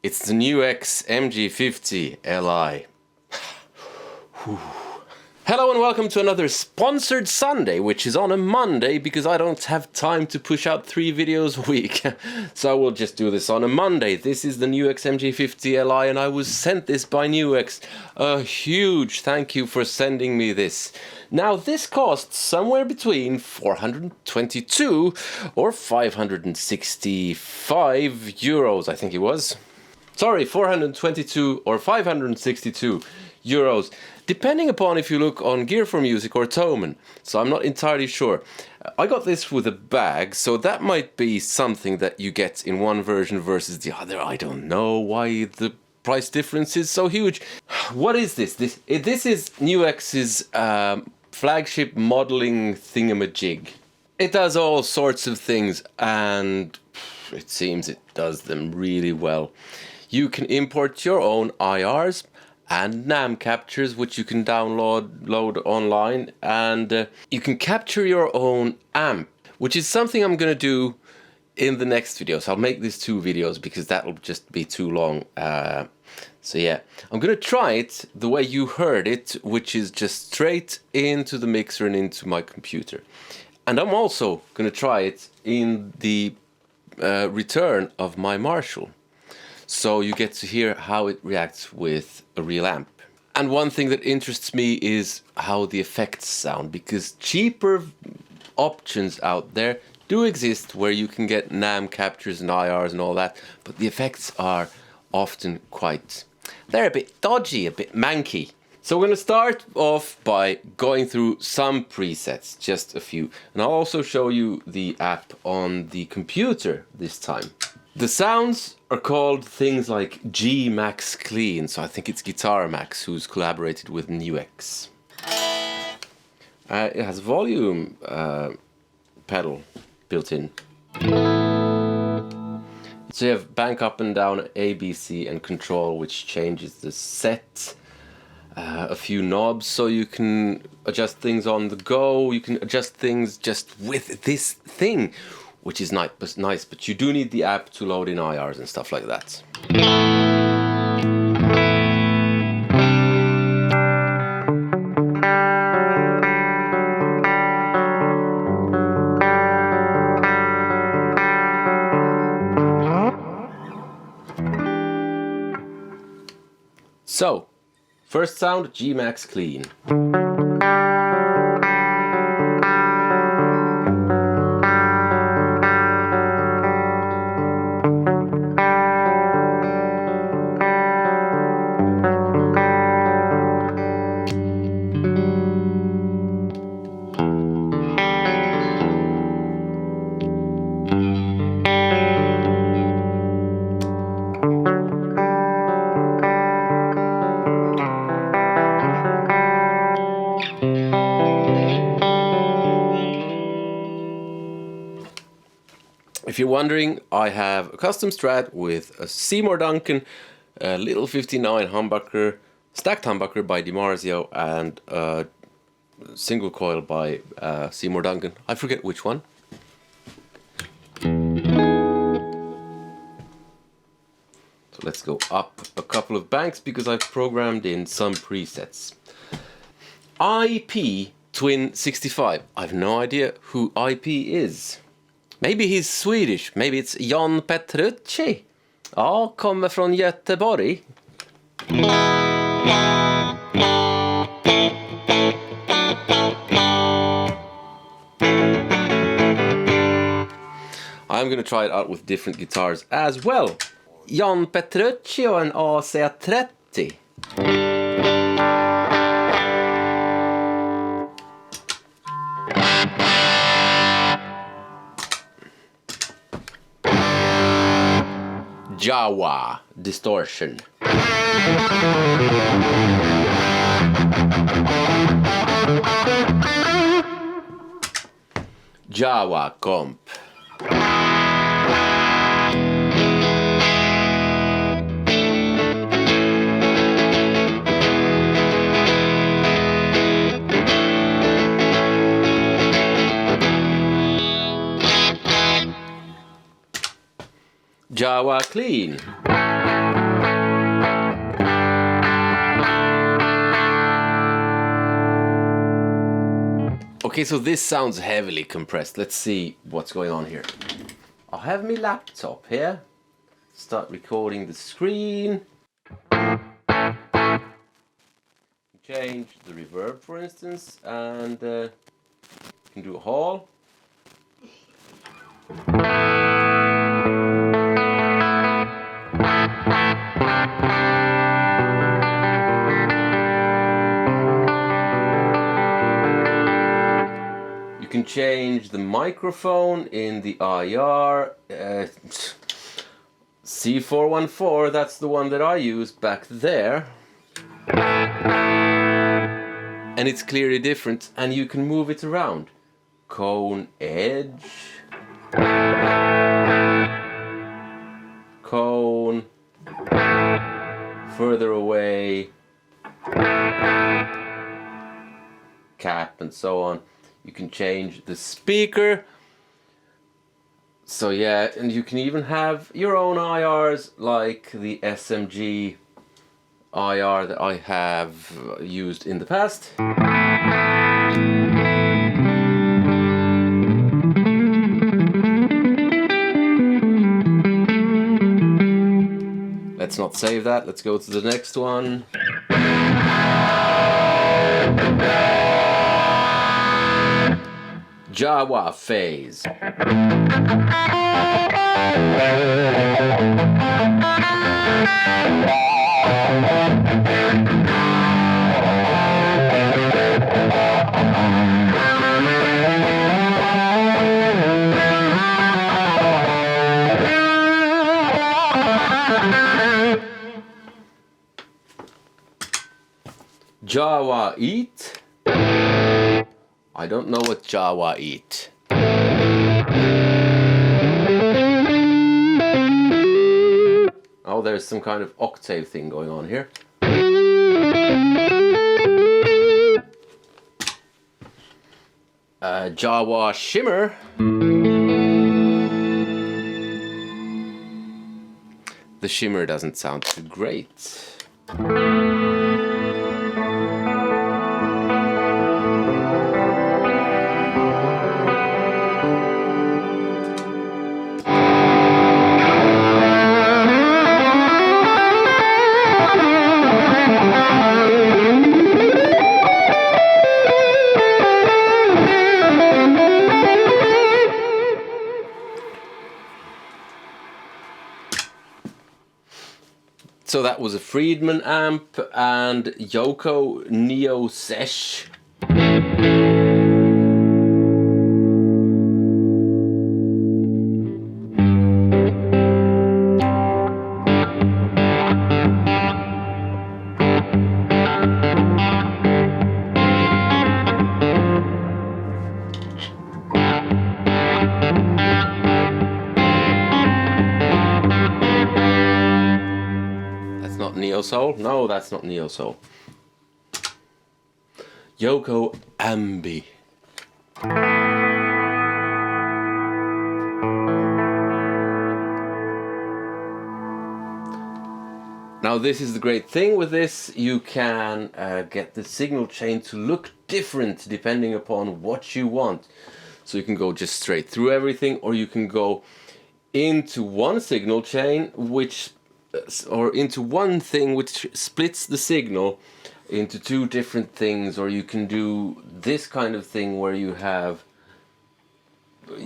It's the NUX MG-50 Li. Hello and welcome to another sponsored Sunday, which is on a Monday because I don't have time to push out 3 videos a week. So I will just do this on a Monday. This is the NUX MG-50 Li and I was sent this by NUX. A huge thank you for sending me this. Now this costs somewhere between 422 or 565 euros, I think it was. Sorry, 422 or 562 euros, depending upon if you look on Gear for Music or Thomann. So I'm not entirely sure. I got this with a bag, so that might be something that you get in one version versus the other. I don't know why the price difference is so huge. What is this? This is NUX's flagship modeling thingamajig. It does all sorts of things, and it seems it does them really well. You can import your own IRs and NAM captures, which you can download online, and you can capture your own amp, which is something I'm going to do in the next video. So I'll make these 2 videos because that'll just be too long. So yeah, I'm going to try it the way you heard it, which is just straight into the mixer and into my computer. And I'm also going to try it in the return of my Marshall. So you get to hear how it reacts with a real amp. And one thing that interests me is how the effects sound, because cheaper options out there do exist where you can get NAM captures and IRs and all that, but the effects are often they're a bit dodgy, a bit manky. So we're going to start off by going through some presets, just a few. And I'll also show you the app on the computer this time. The sounds are called things like G-Max Clean, so I think it's Guitar Max who's collaborated with NUX. It has volume pedal built in. So you have bank up and down, A, B, C, and control, which changes the set. A few knobs, so you can adjust things on the go. You can adjust things just with this thing, which is nice, but you do need the app to load in IRs and stuff like that. So, first sound, G-Max Clean. If you're wondering, I have a custom Strat with a Seymour Duncan, a little 59 humbucker, stacked humbucker by DiMarzio, and a single coil by Seymour Duncan. I forget which one. So let's go up a couple of banks because I've programmed in some presets. IP Twin 65. I've no idea who IP is. Maybe he's Swedish. Maybe it's Jan Petrucci. Ja, kommer från Göteborg. I'm gonna try it out with different guitars as well. Jan Petrucci och en AC30. Jawa distortion. Jawa comp. Jawa clean. Okay, so this sounds heavily compressed. Let's see what's going on here. I'll have my laptop here. Start recording the screen. Change the reverb, for instance, and you can do a hall. You can change the microphone in the IR. C414, that's the one that I used back there. And it's clearly different, and you can move it around. Cone edge. Cone. Further away. Cap and so on. You can change the speaker. So yeah, and you can even have your own IRs like the SMG IR that I have used in the past. Let's not save that, let's go to the next one. Jawa phase. Jawa eat. I don't know what Jawa eat. Oh, there's some kind of octave thing going on here. Jawa shimmer. The shimmer doesn't sound too great. So that was a Friedman amp and Yoko Neo Sesh. Neo Soul? No, that's not Neo Soul. Yoko Ambi. Now this is the great thing with this, you can get the signal chain to look different depending upon what you want. So you can go just straight through everything, or you can go into one signal chain or into one thing which splits the signal into two different things, or you can do this kind of thing where you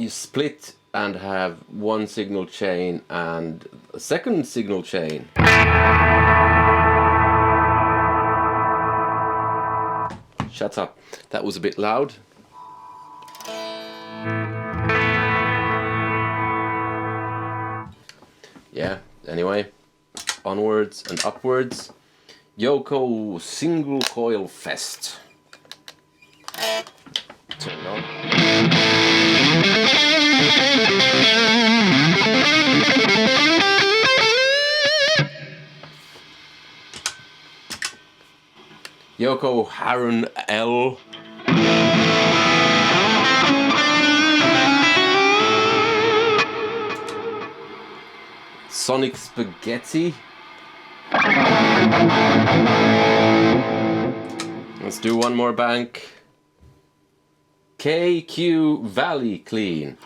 split and have one signal chain and a second signal chain. Shut up, that was a bit loud. Yeah, anyway. Onwards and upwards. Yoko single coil fest. Turn it on. Yoko Harun L. Sonic Spaghetti. Let's do one more bank. KQ Valley Clean.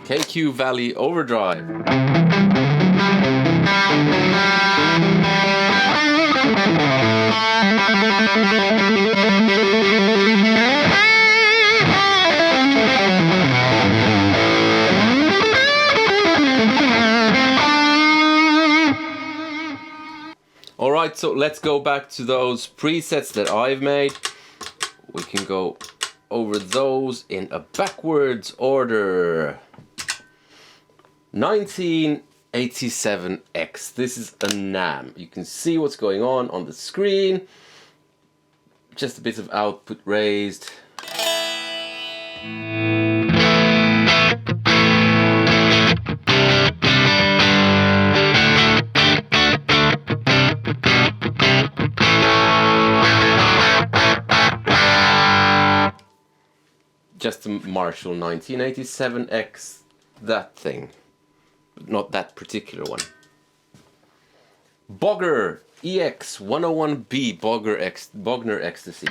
KQ Valley Overdrive. Alright, so let's go back to those presets that I've made. We can go over those in a backwards order. 1987X. This is a NAM. You can see what's going on the screen. Just a bit of output raised. Just a Marshall 1987X, that thing, but not that particular one. Bogger EX101B Bogner Ecstasy.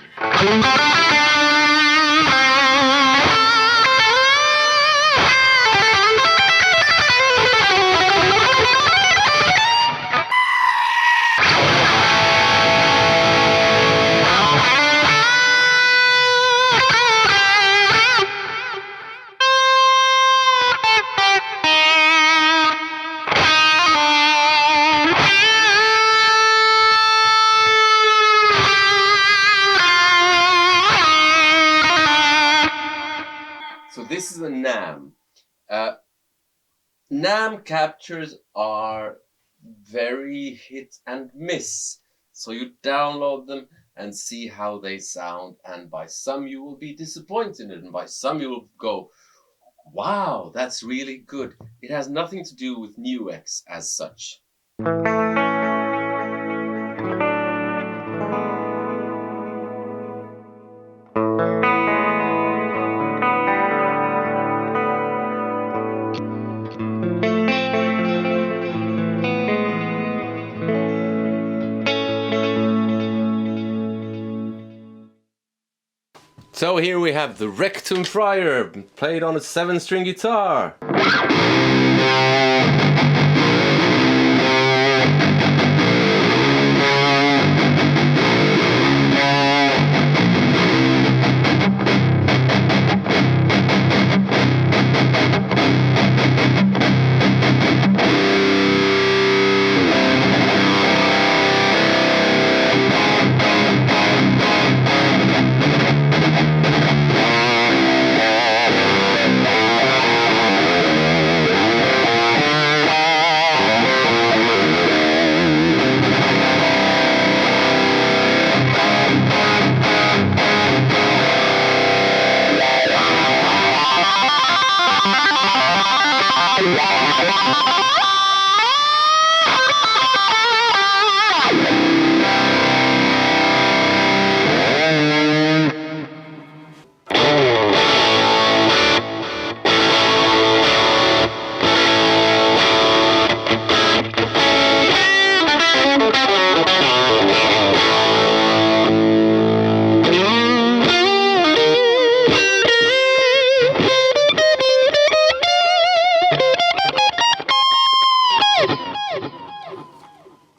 So this is a NAM. NAM captures are very hit and miss. So you download them and see how they sound, and by some you will be disappointed, and by some you will go, wow, that's really good. It has nothing to do with NUX as such. So here we have the Rectum Friar, played on a 7-string guitar.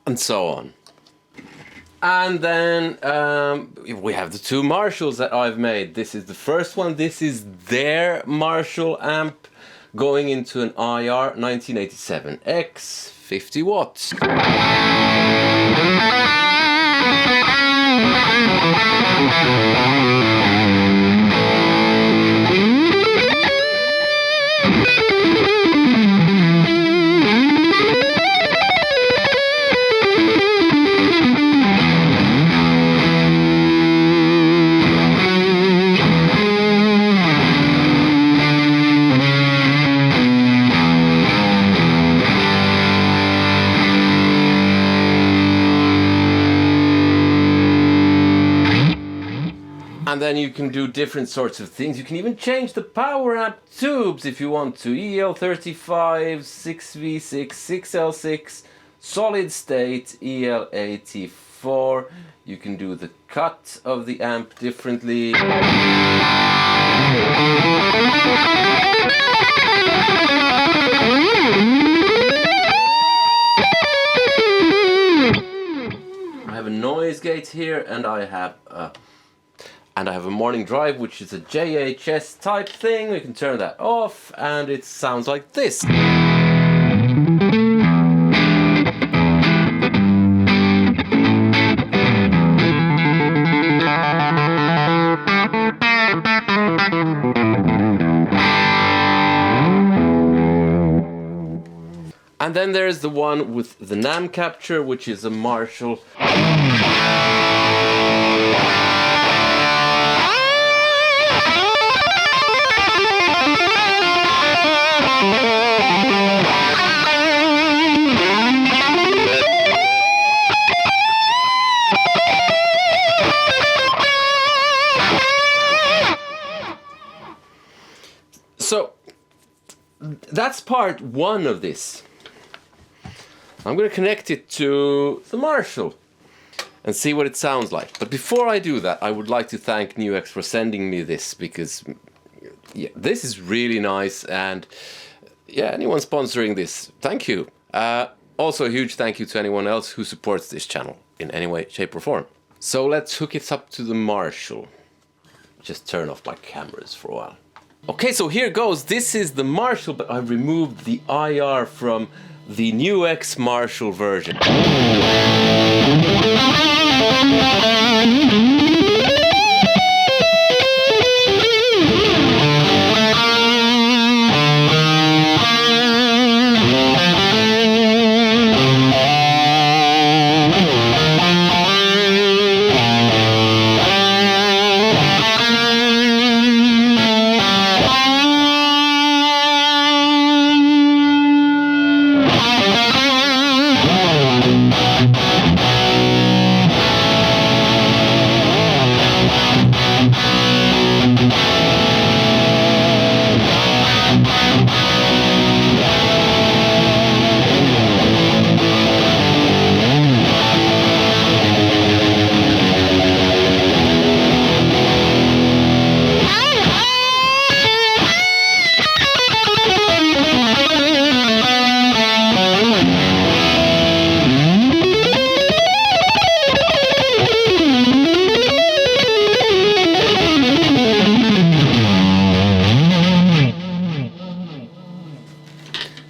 And so on. And then we have the two Marshalls that I've made. This is the first one. This is their Marshall amp going into an IR 1987X, 50 watts. And then you can do different sorts of things. You can even change the power amp tubes if you want to. EL35, 6V6, 6L6, solid state, EL80 before. You can do the cut of the amp differently. I have a noise gate here, and I have a morning drive, which is a JHS type thing. We can turn that off, and it sounds like this. And then there's the one with the NAM capture, which is a Marshall. So that's part one of this. I'm going to connect it to the Marshall and see what it sounds like. But before I do that, I would like to thank NUX for sending me this, because yeah, this is really nice. And yeah, anyone sponsoring this, thank you. Also a huge thank you to anyone else who supports this channel in any way, shape or form. So let's hook it up to the Marshall. Just turn off my cameras for a while. Okay, so here goes. This is the Marshall, but I removed the IR from the NUX Marshall version.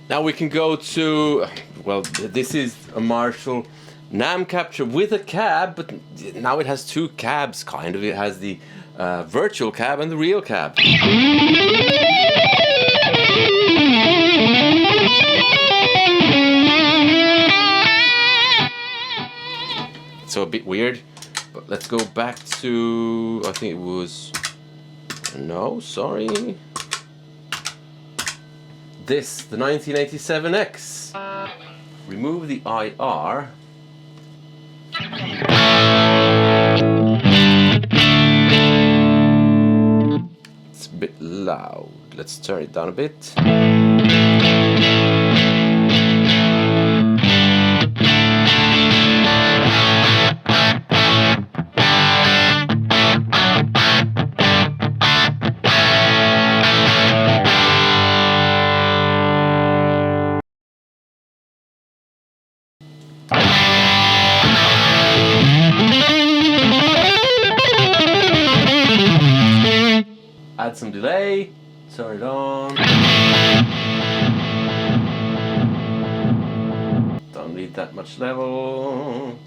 Now we can go to, well, this is a Marshall NAM capture with a cab, but now it has two cabs, kind of. It has the virtual cab and the real cab. So a bit weird, but let's go back to, I think it was, no, sorry. This, the 1987X. Remove the IR. It's a bit loud. Let's turn it down a bit. Add some delay, turn it on. Don't need that much level.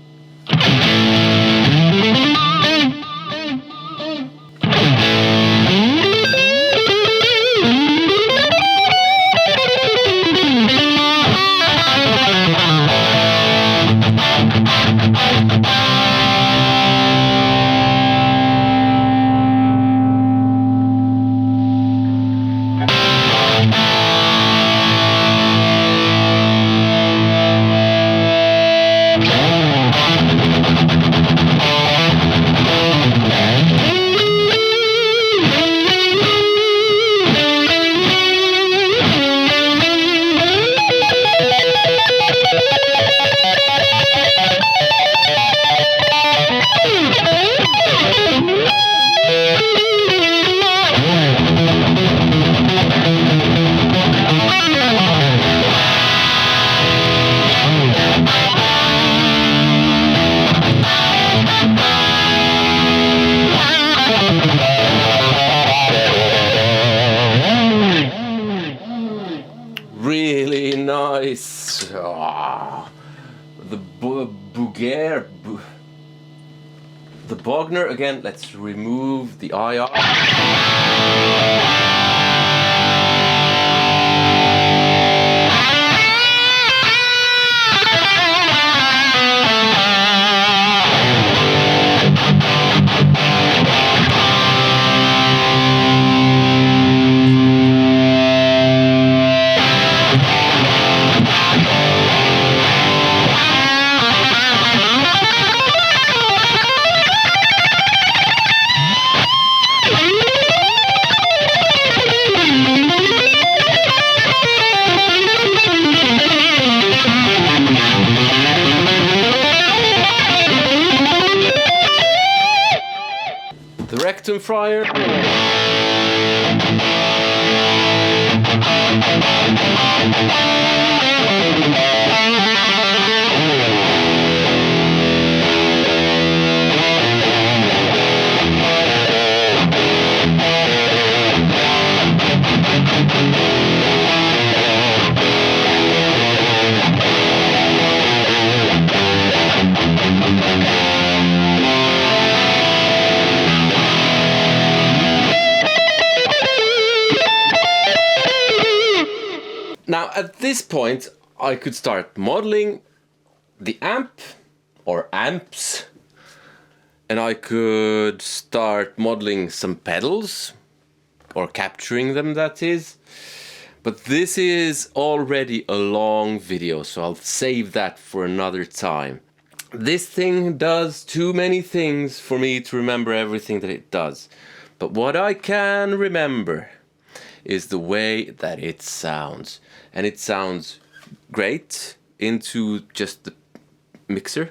nice. Ah, the Bugger. The Bogner again. Let's remove the IR. The rectum fryer. Now at this point I could start modeling the amp or amps, and I could start modeling some pedals or capturing them, that is. But this is already a long video, so I'll save that for another time. This thing does too many things for me to remember everything that it does. But what I can remember is the way that it sounds. And it sounds great into just the mixer.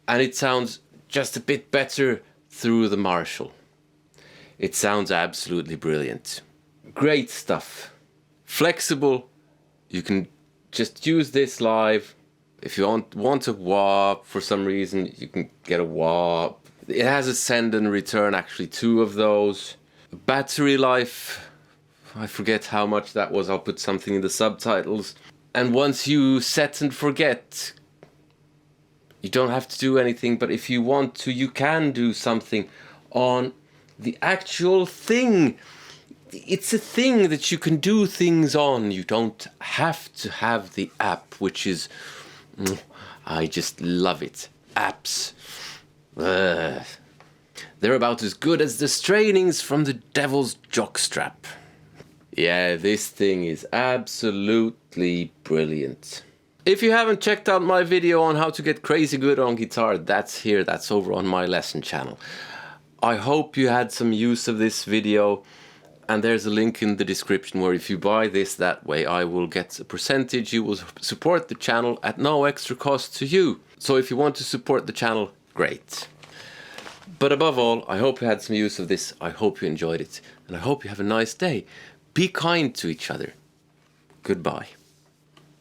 And it sounds just a bit better through the Marshall. It sounds absolutely brilliant. Great stuff. Flexible. You can just use this live. If you want a wah for some reason, you can get a wah. It has a send and return, actually 2 of those. Battery life, I forget how much that was. I'll put something in the subtitles. And once you set and forget, you don't have to do anything, but if you want to, you can do something on the actual thing. It's a thing that you can do things on. You don't have to have the app, which is... I just love it. Apps. They're about as good as the strainings from the devil's jockstrap. Yeah, this thing is absolutely brilliant. If you haven't checked out my video on how to get crazy good on guitar, that's over on my lesson channel. I hope you had some use of this video, and there's a link in the description where if you buy this that way, I will get a percentage. You will support the channel at no extra cost to you. So if you want to support the channel, great. But above all, I hope you had some use of this. I hope you enjoyed it, and I hope you have a nice day. Be kind to each other. Goodbye.